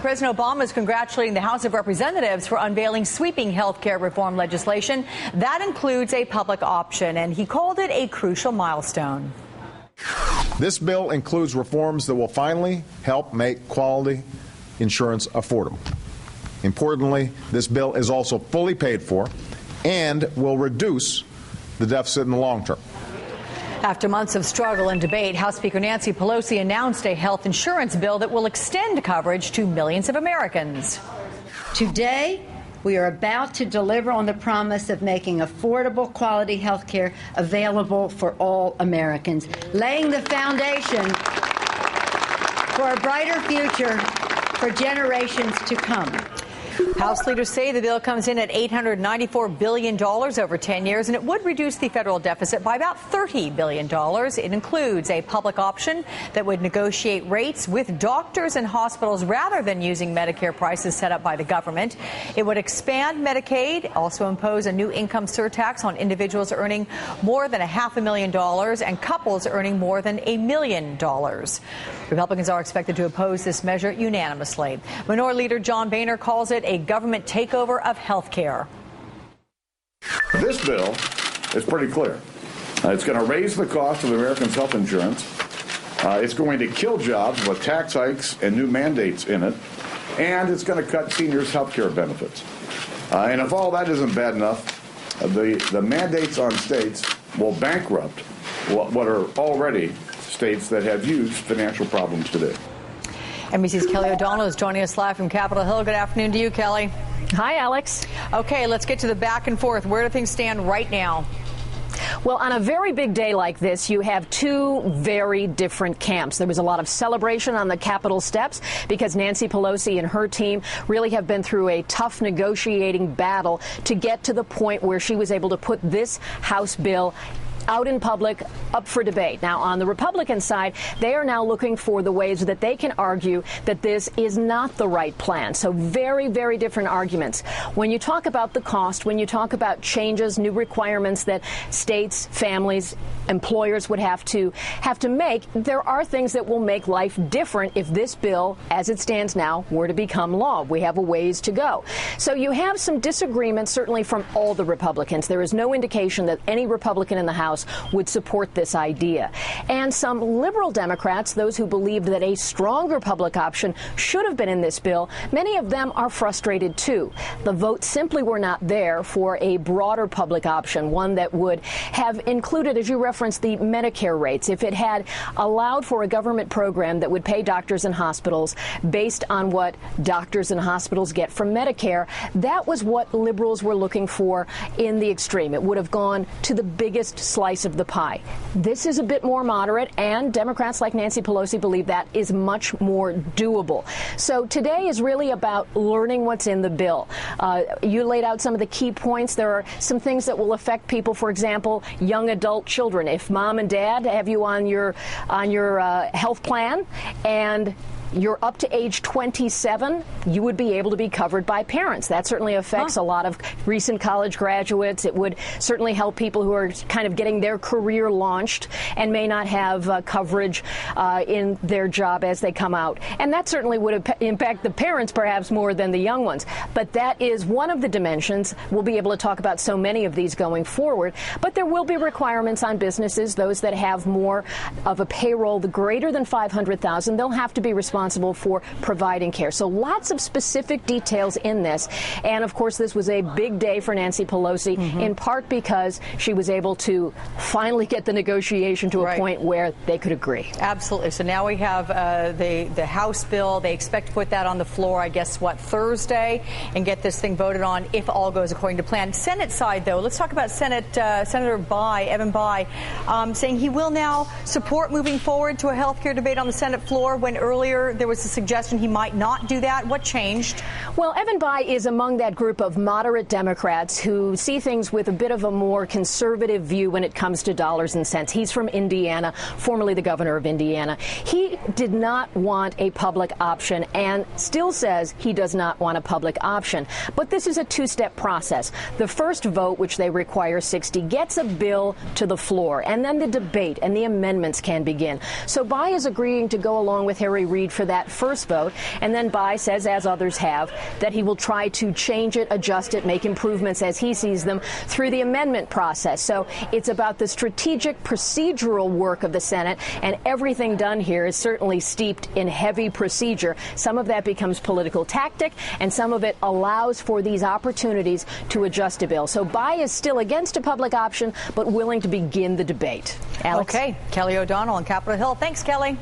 President Obama is congratulating the House of Representatives for unveiling sweeping health care reform legislation. That includes a public option, and he called it a crucial milestone. This bill includes reforms that will finally help make quality insurance affordable. Importantly, this bill is also fully paid for and will reduce the deficit in the long term. After months of struggle and debate, House Speaker Nancy Pelosi announced a health insurance bill that will extend coverage to millions of Americans. Today, we are about to deliver on the promise of making affordable, quality health care available for all Americans, laying the foundation for a brighter future for generations to come. House leaders say the bill comes in at $894 billion over 10 years, and it would reduce the federal deficit by about $30 billion. It includes a public option that would negotiate rates with doctors and hospitals rather than using Medicare prices set up by the government. It would expand Medicaid, also impose a new income surtax on individuals earning more than $500,000 and couples earning more than $1 million. Republicans are expected to oppose this measure unanimously. Minority Leader John Boehner calls it a government takeover of health care. This bill is pretty clear. It's going to raise the cost of Americans' health insurance. It's going to kill jobs with tax hikes and new mandates in it. And it's going to cut seniors' health care benefits. And if all that isn't bad enough, the mandates on states will bankrupt what are already states that have huge financial problems today. NBC's Kelly O'Donnell is joining us live from Capitol Hill. Good afternoon to you, Kelly. Hi, Alex. Okay, let's get to the back and forth. Where do things stand right now? Well, on a very big day like this, you have two very different camps. There was a lot of celebration on the Capitol steps because Nancy Pelosi and her team really have been through a tough negotiating battle to get to the point where she was able to put this House bill out in public, up for debate. Now, on the Republican side, they are now looking for the ways that they can argue that this is not the right plan. So very, very different arguments. When you talk about the cost, when you talk about changes, new requirements that states, families, employers would have to make, there are things that will make life different if this bill, as it stands now, were to become law. We have a ways to go. So you have some disagreements, certainly from all the Republicans. There is no indication that any Republican in the House would support this idea. And some liberal Democrats, those who believed that a stronger public option should have been in this bill, many of them are frustrated too. The votes simply were not there for a broader public option, one that would have included, as you referenced, the Medicare rates. If it had allowed for a government program that would pay doctors and hospitals based on what doctors and hospitals get from Medicare, that was what liberals were looking for in the extreme. It would have gone to the biggest slice of the pie. This is a bit more moderate, and Democrats like Nancy Pelosi believe that is much more doable. So today is really about learning what's in the bill. You laid out some of the key points. There are some things that will affect people, for example, young adult children. If mom and dad have you on your health plan and you're up to age 27, you would be able to be covered by parents. That certainly affects a lot of recent college graduates. It would certainly help people who are kind of getting their career launched and may not have coverage in their job as they come out. And that certainly would impact the parents perhaps more than the young ones. But that is one of the dimensions. We'll be able to talk about so many of these going forward. But there will be requirements on businesses, those that have more of a payroll, the greater than $500,000, they'll have to be responsible for providing care. So lots of specific details in this. And of course, this was a big day for Nancy Pelosi, in part because she was able to finally get the negotiation to a point where they could agree. Absolutely. So now we have the House bill. They expect to put that on the floor, I guess, Thursday, and get this thing voted on if all goes according to plan. Senate side, though, let's talk about Senator Evan Bayh, saying he will now support moving forward to a health care debate on the Senate floor when earlier there was a suggestion he might not do that. What changed? Well, Evan Bayh is among that group of moderate Democrats who see things with a bit of a more conservative view when it comes to dollars and cents. He's from Indiana, formerly the governor of Indiana. He did not want a public option and still says he does not want a public option. But this is a two-step process. The first vote, which they require 60, gets a bill to the floor, and then the debate and the amendments can begin. So Bayh is agreeing to go along with Harry Reid for for that first vote. And then Bai says, as others have, that he will try to change it, adjust it, make improvements as he sees them through the amendment process. So it's about the strategic procedural work of the Senate, and everything done here is certainly steeped in heavy procedure. Some of that becomes political tactic, and some of it allows for these opportunities to adjust a bill. So Bai is still against a public option, but willing to begin the debate. Alex? Okay. Kelly O'Donnell on Capitol Hill. Thanks, Kelly.